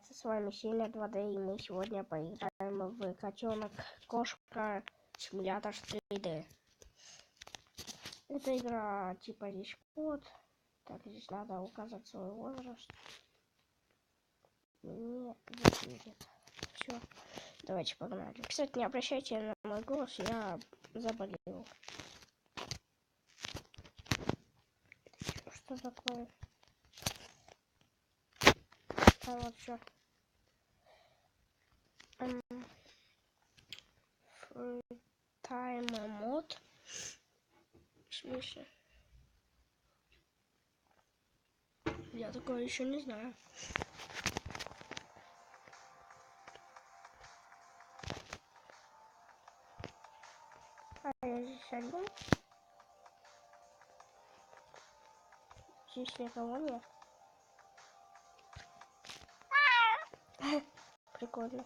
С вами Сильно 2D, и мы сегодня поиграем в котенок кошка симулятор 3D. Это игра типа здесь код. Так, здесь надо указать свой возраст. Не выглядит. Все, давайте погнали. Кстати, не обращайте на мой голос, я заболел. Что такое? А вот все. Time мод. В смысле? Я такое еще не знаю. А я здесь один. Здесь никого нет. Прикольно.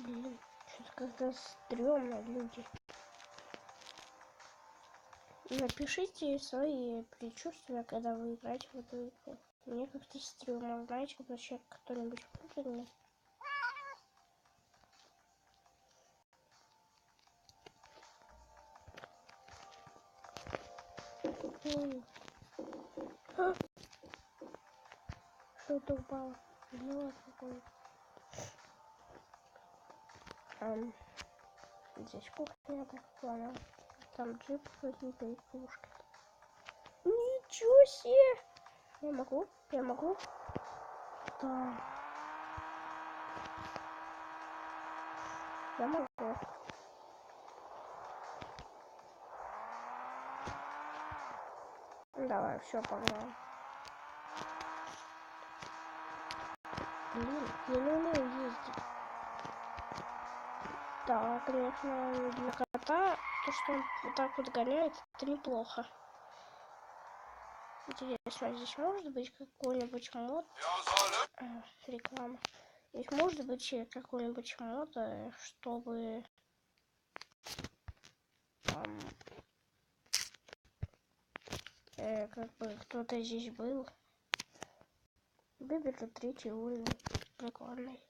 Блин, что-то как-то стрёмно, люди. Напишите свои предчувствия, когда вы играете в эту игру. Мне как-то стрёмно. Знаете, когда человек кто-нибудь внутренний. Что-то упало. Ну, какой. Здесь кухня, я так понял. Там джип какие-то и пушки. Ничего себе! Я могу? Я могу? Да. Я могу. Давай, все, погнал. Блин, я не умею ездить. Да, конечно, для кота то, что он вот так вот гоняет, это неплохо. Интересно, здесь может быть какой-нибудь мод? Реклама. Здесь может быть какой-нибудь мод, чтобы как бы кто-то здесь был. Выберу 3-й уровень. Прикольный.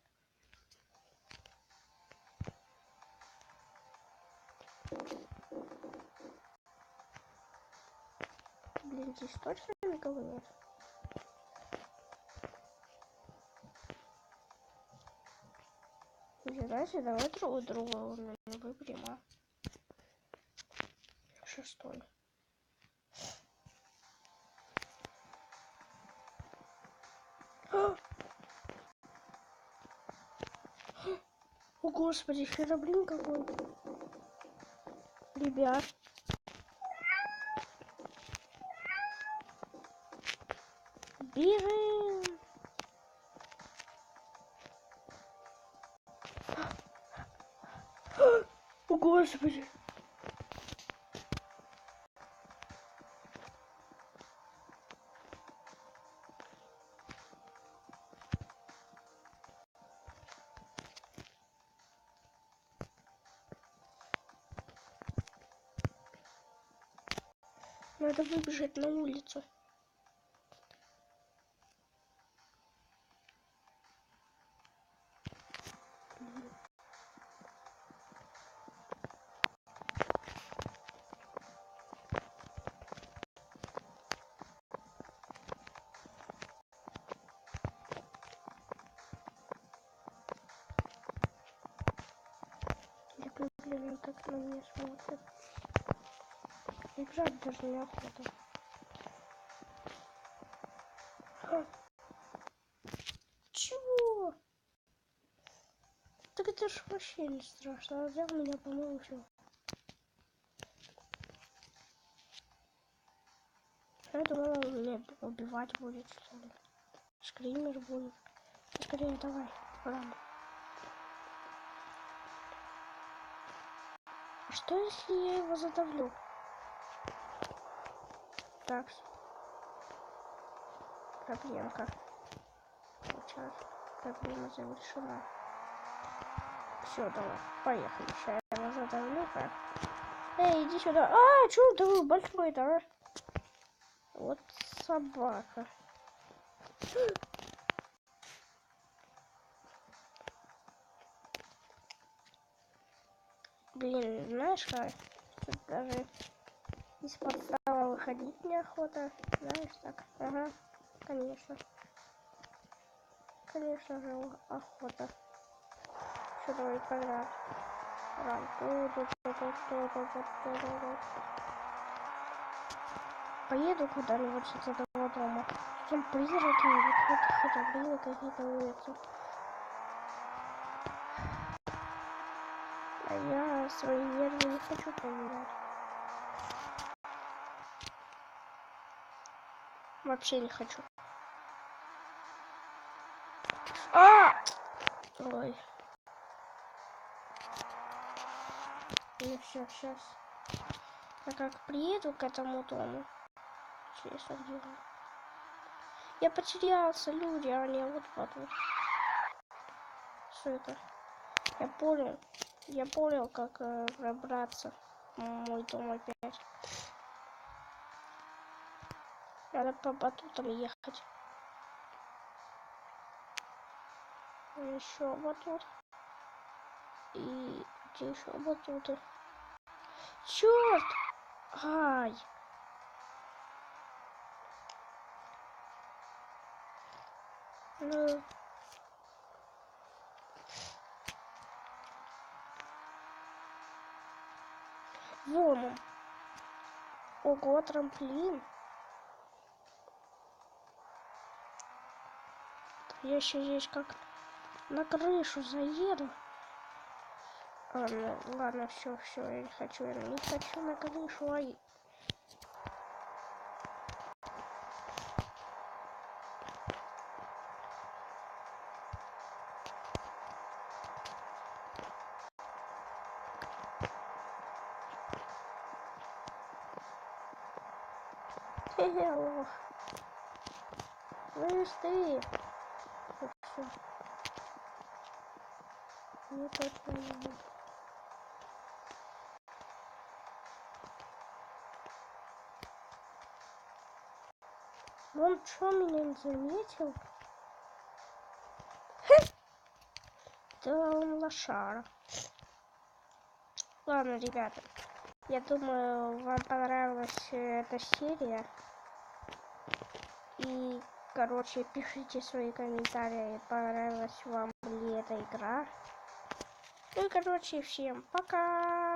Блин, здесь точно никого нет? Давайте, давай другого уровня выберем, а? 6-й. О, господи, блин, какой. Ребят. Бежим. О, господи. Надо выбежать на улицу. Блин, он так на меня смотрит. Играть даже неохота. Чего? Так это ж вообще не страшно. Он взял меня, по-моему, все. Я думала, он меня убивать будет, что ли. Скример будет. Скорее, давай, ладно. Что если я его задавлю? Так. Проблемка. Сейчас проблема завершена. Все, давай, поехали. Сейчас я его задавлю. Эй, иди сюда. А, чё ты большой-то, а? Вот собака. Блин, знаешь как? Тут даже из подстава выходить неохота. Знаешь так? Ага, конечно. Конечно же, охота. Что давай подряд. Поеду куда-нибудь с этого дома. Там призраки, вот хотя какие-то улицы. А я свои нервы не хочу поменять. Вообще не хочу. Ой. Ну все, сейчас. А как приеду к этому дому? Честно делаю. Я потерялся, люди, а не вот. Что это? Я понял, как пробраться в мой дом опять. Надо по батутам ехать. Еще батут. И где еще батуты? Черт! Ай! Ну. Вон он. Ого, трамплин. Я еще здесь как на крышу заеду. Ладно, все, я не хочу на крышу, ай. Хе-хе, лох. Слышь ты. Всё. Не точно не буду. Он что, меня не заметил? Да он лошара. Ладно, ребята. Я думаю, вам понравилась эта серия. И, короче, пишите свои комментарии, понравилась вам ли эта игра. Ну и, короче, всем пока!